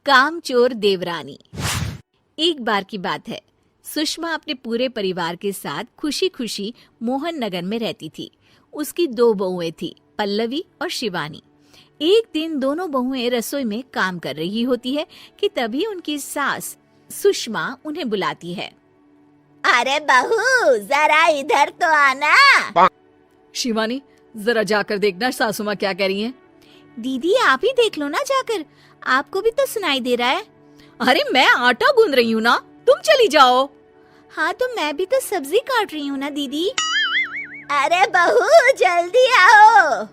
कामचोर देवरानी। एक बार की बात है, सुषमा अपने पूरे परिवार के साथ खुशी खुशी मोहन नगर में रहती थी। उसकी 2 बहुएं थी, पल्लवी और शिवानी। एक दिन दोनों बहुएं रसोई में काम कर रही होती है कि तभी उनकी सास सुषमा उन्हें बुलाती है। अरे बहू, जरा इधर तो आना। शिवानी, जरा जाकर देखना सासू माँ क्या कह रही हैं। दीदी आप ही देख लो ना जाकर, आपको भी तो सुनाई दे रहा है। अरे मैं आटा गूंद रही हूँ ना, तुम चली जाओ। हाँ तो मैं भी तो सब्जी काट रही हूँ ना दीदी। अरे बहू जल्दी आओ।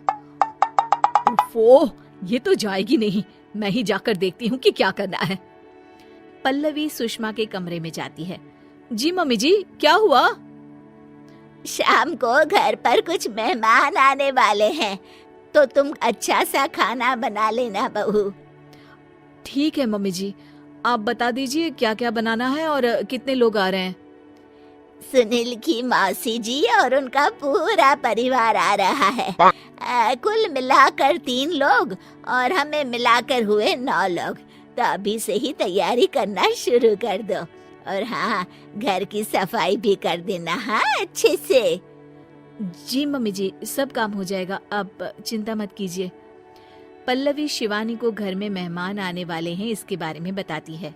ओह, ये तो जाएगी नहीं, मैं ही जाकर देखती हूँ कि क्या करना है। पल्लवी सुषमा के कमरे में जाती है। जी मम्मी जी, क्या हुआ? शाम को घर पर कुछ मेहमान आने वाले हैं, तो तुम अच्छा सा खाना बना लेना बहू। ठीक है मम्मी जी, आप बता दीजिए क्या क्या बनाना है और कितने लोग आ रहे हैं। सुनील की मौसी जी और उनका पूरा परिवार आ रहा है। कुल मिलाकर 3 लोग और हमें मिलाकर हुए 9 लोग। तो अभी से ही तैयारी करना शुरू कर दो। और हाँ, घर की सफाई भी कर देना, हाँ अच्छे से। जी मम्मी जी, सब काम हो जाएगा, आप चिंता मत कीजिए। पल्लवी शिवानी को घर में मेहमान आने वाले हैं इसके बारे में बताती है।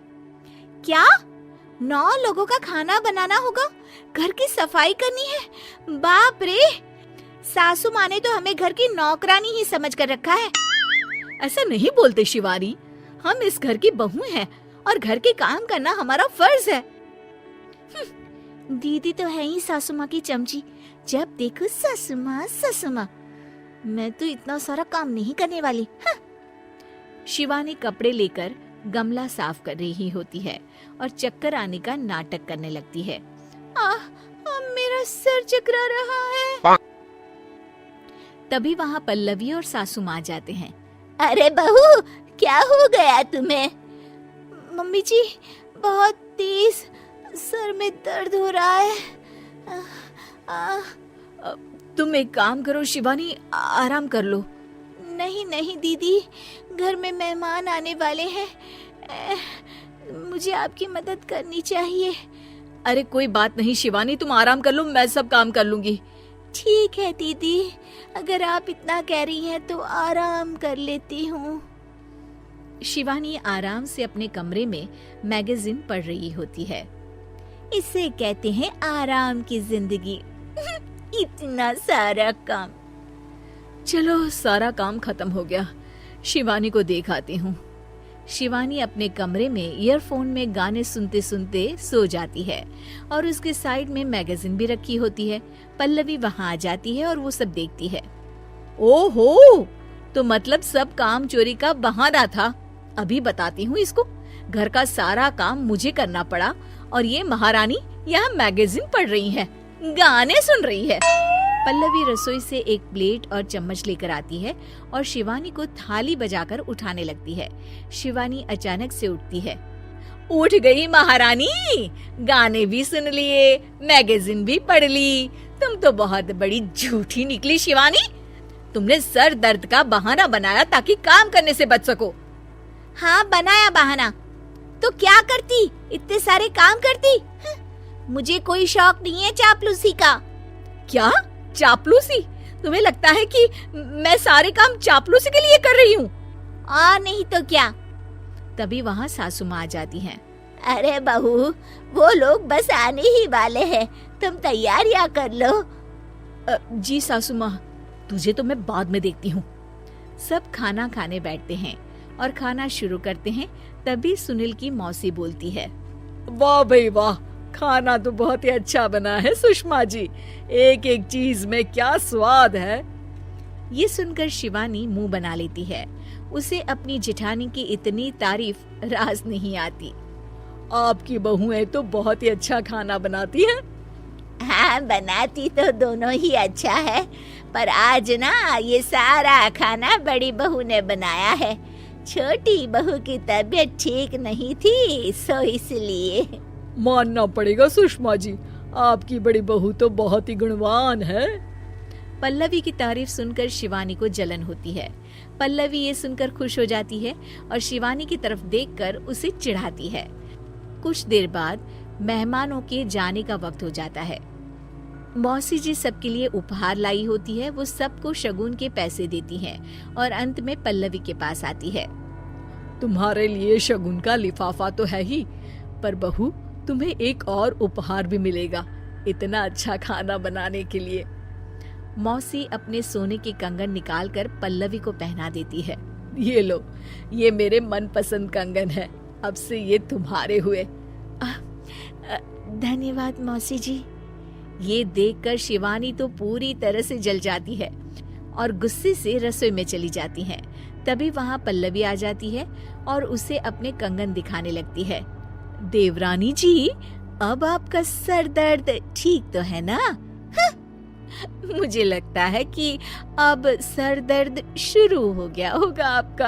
क्या 9 लोगों का खाना बनाना होगा, घर की सफाई करनी है? बाप रे, सासू माँ ने तो हमें घर की नौकरानी ही समझ कर रखा है। ऐसा नहीं बोलते शिवानी, हम इस घर की बहू हैं और घर के काम करना हमारा फर्ज है। दीदी तो है ही सासू माँ की चमची, जब देखो सासू माँ। मैं तो इतना सारा काम नहीं करने वाली। शिवानी कपड़े लेकर गमला साफ कर रही होती है और चक्कर आने का नाटक करने लगती है। मेरा सर चकरा रहा है। तभी वहाँ पल्लवी और सासू माँ जाते हैं। अरे बहू, क्या हो गया तुम्हें? मम्मी जी, बहुत तेज सर में दर्द हो रहा है। तुम एक काम करो शिवानी, आराम कर लो। नहीं दीदी, घर में मेहमान आने वाले हैं, मुझे आपकी मदद करनी चाहिए। अरे कोई बात नहीं शिवानी, तुम आराम कर लो, मैं सब काम कर लूंगी। ठीक है दीदी, अगर आप इतना कह रही हैं तो आराम कर लेती हूँ। शिवानी आराम से अपने कमरे में मैगजीन पढ़ रही होती है। इसे कहते हैं आराम की जिंदगी। इतना सारा काम। चलो, सारा काम खत्म हो गया, शिवानी को देख आती हूँ। शिवानी अपने कमरे में ईयरफोन में गाने सुनते सुनते सो जाती है और उसके साइड में मैगजीन भी रखी होती है। पल्लवी वहाँ आ जाती है और वो सब देखती है। ओहो, तो मतलब सब काम चोरी का बहाना था। अभी बताती हूँ इसको। घर का सारा काम मुझे करना पड़ा और ये महारानी यहाँ मैगजीन पढ़ रही है, गाने सुन रही है। पल्लवी रसोई से एक प्लेट और चम्मच लेकर आती है और शिवानी को थाली बजाकर उठाने लगती है। शिवानी अचानक से उठती है। उठ गई महारानी, गाने भी सुन लिए, मैगजीन भी पढ़ ली। तुम तो बहुत बड़ी झूठी निकली शिवानी। तुमने सर दर्द का बहाना बनाया ताकि काम करने से बच सको। हाँ, बनाया बहाना, तो क्या करती, इतने सारे काम करती। मुझे कोई शौक नहीं है चापलूसी का। क्या चापलूसी? तुम्हें लगता है कि मैं सारे काम चापलूसी के लिए कर रही हूँ? और नहीं तो क्या। तभी वहाँ सासू माँ आ जाती हैं। अरे बहू, वो लोग बस आने ही वाले हैं, तुम तैयारियां कर लो। जी सासू माँ, तुझे तो मैं बाद में देखती हूँ। सब खाना खाने बैठते हैं और खाना शुरू करते हैं। तभी सुनील की मौसी बोलती है। वाह भाई वाह, खाना तो बहुत ही अच्छा बना है सुषमा जी, एक एक चीज में क्या स्वाद है। ये सुनकर शिवानी मुंह बना लेती है। उसे अपनी जेठानी की इतनी तारीफ रास नहीं आती। आपकी बहुएं तो बहुत ही अच्छा खाना बनाती हैं। हाँ, बनाती तो दोनों ही अच्छा है, पर आज ना ये सारा खाना बड़ी बहू ने बनाया है। छोटी बहू की तबीयत ठीक नहीं थी, सो इसलिए। मानना पड़ेगा सुषमा जी, आपकी बड़ी बहू तो बहुत ही गुणवान है। पल्लवी की तारीफ सुनकर शिवानी को जलन होती है, पल्लवी ये सुनकर खुश हो जाती है और शिवानी की तरफ देखकर उसे चिढ़ाती है। कुछ देर बाद मेहमानों के जाने का वक्त हो जाता है। मौसी जी सबके लिए उपहार लाई होती है। वो सबको शगुन के पैसे देती हैं और अंत में पल्लवी के पास आती है। तुम्हारे लिए शगुन का लिफाफा तो है ही, पर बहू तुम्हें एक और उपहार भी मिलेगा इतना अच्छा खाना बनाने के लिए। मौसी अपने सोने के कंगन निकालकर पल्लवी को पहना देती है। ये लो, ये मेरे मनपसंद कंगन है, अब से ये तुम्हारे हुए। धन्यवाद मौसी जी। ये देखकर शिवानी तो पूरी तरह से जल जाती है और गुस्से से रसोई में चली जाती है। तभी वहाँ पल्लवी आ जाती है और उसे अपने कंगन दिखाने लगती है। देवरानी जी, अब आपका सर दर्द ठीक तो है ना? मुझे लगता है कि अब सर दर्द शुरू हो गया होगा आपका।